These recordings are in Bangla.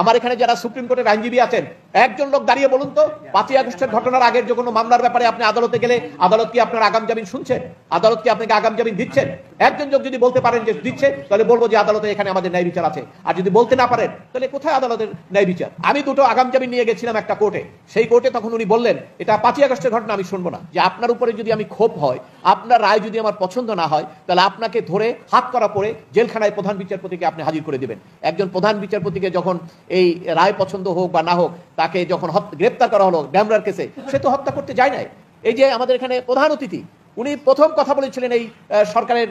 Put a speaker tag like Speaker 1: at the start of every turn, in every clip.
Speaker 1: আমার এখানে যারা সুপ্রিম কোর্টের আইনজীবী আছেন, একজন লোক দাঁড়িয়ে বলুন তো 5ই আগস্টের ঘটনার আগের যে কোনো মামলার ব্যাপারে আপনি আদালতে গেলে আদালত কি আপনার আগাম জামিন শুনছে? আদালত কি আপনাকে আগাম জামিন দিচ্ছেন? একজন লোক যদি বলতে পারেন যে দিচ্ছে, তাহলে বলবো যে আদালতে এখানে আমাদের ন্যায় বিচার আছে। আর যদি বলতে না পারেন, তাহলে কোথায় আদালতের ন্যায় বিচার? আমি দুটো আগাম জামিন নিয়ে গেছিলাম একটা কোর্টে, সেই কোর্টে তখন উনি বললেন এটা 5ই আগস্টের ঘটনা, আমি শুনবো না। যে আপনার উপরে যদি আমি ক্ষোভ হয়, আপনার রায় যদি আমার পছন্দ না হয়, তাহলে আপনাকে ধরে হাত করা পড়ে জেলখানায় প্রধান বিচারপতিকে আপনি হাজির করে দিবেন। একজন প্রধান বিচারপতিকে যখন এই রায় পছন্দ হোক বা না হোক, তাকে যখন গ্রেপ্তার করা হলো ড্যামরার কেসে, সে তো হত্যা করতে যায় নাই। এই যে আমাদের এখানে প্রধান অতিথি, উনি প্রথম কথা বলেছিলেন এই সরকারের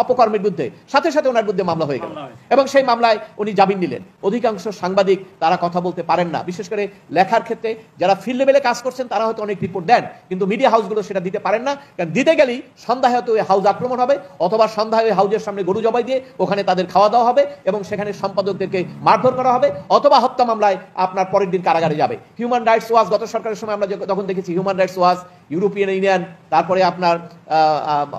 Speaker 1: অপকর্মের বিরুদ্ধে, সাথে সাথে ওনার বিরুদ্ধে মামলা হয়ে গেল এবং সেই মামলায় উনি জামিন নিলেন। অধিকাংশ সাংবাদিক তারা কথা বলতে পারেন না, বিশেষ করে লেখার ক্ষেত্রে যারা ফিল্ড লেভেলে কাজ করছেন তারা হয়তো অনেক রিপোর্ট দেন, কিন্তু মিডিয়া হাউসগুলো সেটা দিতে পারেন না। কারণ দিতে গেলেই সন্ধ্যায় হয়তো ওই হাউস আক্রমণ হবে, অথবা সন্ধ্যায় ওই হাউসের সামনে গরু জবাই দিয়ে ওখানে তাদের খাওয়া দাওয়া হবে এবং সেখানে সম্পাদকদেরকে মারধর করা হবে, অথবা হত্যা মামলায় আপনার পরের দিন কারাগারে যাবে। হিউম্যান রাইটস ওয়াচ, গত সরকারের সময় আমরা তখন দেখেছি human rights watch, European union, তারপরে আপনার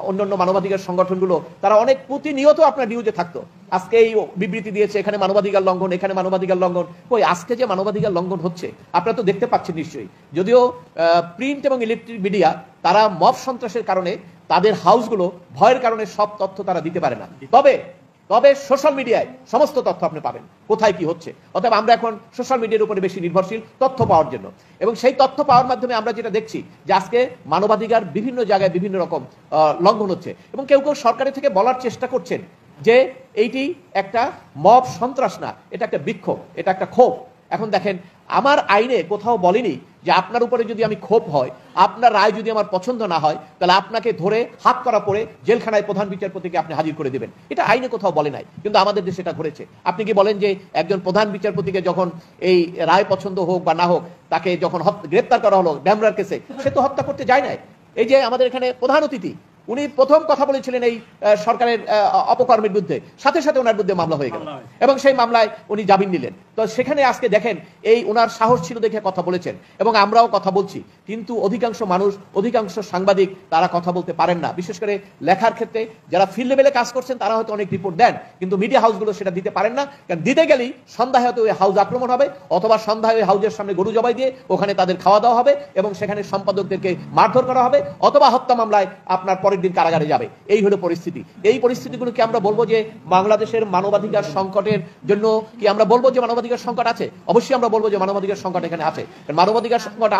Speaker 1: অন্যান্য মানবাধিকার সংগঠনগুলো, তারা অনেক প্রতিনিয়ত আপনার নিউজে থাকতো। আজকে এই বিবৃতি দিয়েছে এখানে মানবাধিকার লঙ্ঘন, এখানে মানবাধিকার লঙ্ঘন। ওই আজকে যে মানবাধিকার লঙ্ঘন হচ্ছে আপনারা তো দেখতে পাচ্ছেন নিশ্চয়ই। যদিও প্রিন্ট এবং ইলেকট্রিক মিডিয়া তারা মব সন্ত্রাসের কারণে তাদের হাউসগুলো ভয়ের কারণে সব তথ্য তারা দিতে পারে না, তবে সোশ্যাল মিডিয়ায় সমস্ত তথ্য আপনি পাবেন কোথায় কি হচ্ছে। অতএব আমরা এখন সোশ্যাল মিডিয়ার উপরে বেশি নির্ভরশীল তথ্য পাওয়ার জন্য, এবং সেই তথ্য পাওয়ার মাধ্যমে আমরা যেটা দেখছি যে আজকে মানবাধিকার বিভিন্ন জায়গায় বিভিন্ন রকম লঙ্ঘন হচ্ছে, এবং কেউ কেউ সরকারের থেকে বলার চেষ্টা করছেন যে এইটি একটা মব সন্ত্রাস না, এটা একটা বিক্ষোভ, এটা একটা ক্ষোভ। এখন দেখেন, আমার আইনে কোথাও বলেনি যে আপনার উপরে যদি আমি ক্ষোভ হয়, আপনার রায় যদি আমার পছন্দ না হয়, তাহলে আপনাকে ধরে হাত করা পড়ে জেলখানায় প্রধান বিচারপতিকে আপনি হাজির করে দিবেন। এটা আইনে কোথাও বলে নাই, কিন্তু আমাদের দেশে এটা ঘটেছে। আপনি কি বলেন যে একজন প্রধান বিচারপতিকে যখন এই রায় পছন্দ হোক বা না হোক, তাকে যখন গ্রেপ্তার করা হলো ড্যামরার কেসে, সে তো হত্যা করতে যায় নাই। এই যে আমাদের এখানে প্রধান অতিথি, উনি প্রথম কথা বলেছিলেন এই সরকারের অপকর্মের বিরুদ্ধে, সাথে সাথে ওনার বিরুদ্ধে মামলা হয়ে গেল এবং সেই মামলায় উনি জামিন নিলেন। তো সেখানে আজকে দেখেন এই ওনার সাহস ছিল দেখে কথা বলেছেন, এবং আমরাও কথা বলছি, কিন্তু অধিকাংশ মানুষ, অধিকাংশ সাংবাদিক তারা কথা বলতে পারেন না, বিশেষ করে লেখার ক্ষেত্রে যারা ফিল্ড লেভেলে কাজ করছেন তারা হয়তো অনেক রিপোর্ট দেন, কিন্তু মিডিয়া হাউসগুলো সেটা দিতে পারেন না। কারণ দিতে গেলেই সন্ধ্যায় হয়তো ওই হাউস আক্রমণ হবে, অথবা সন্ধ্যায় ওই হাউসের সামনে গরু জবাই দিয়ে ওখানে তাদের খাওয়া দাওয়া হবে এবং সেখানে সম্পাদকদেরকে মারধর করা হবে, অথবা হত্যা মামলায় আপনার পরের দিন কারাগারে যাবে। এই হলো পরিস্থিতি। এই পরিস্থিতিগুলো কি আমরা বলবো যে বাংলাদেশের মানবাধিকার সংকটের জন্য কি আমরা বলবো যে মানবাধিকার সংকট আছে? অবশ্যই আমরা বলবো যে মানবাধিকার সংকট এখানে আছে। মানবাধিকার সংকট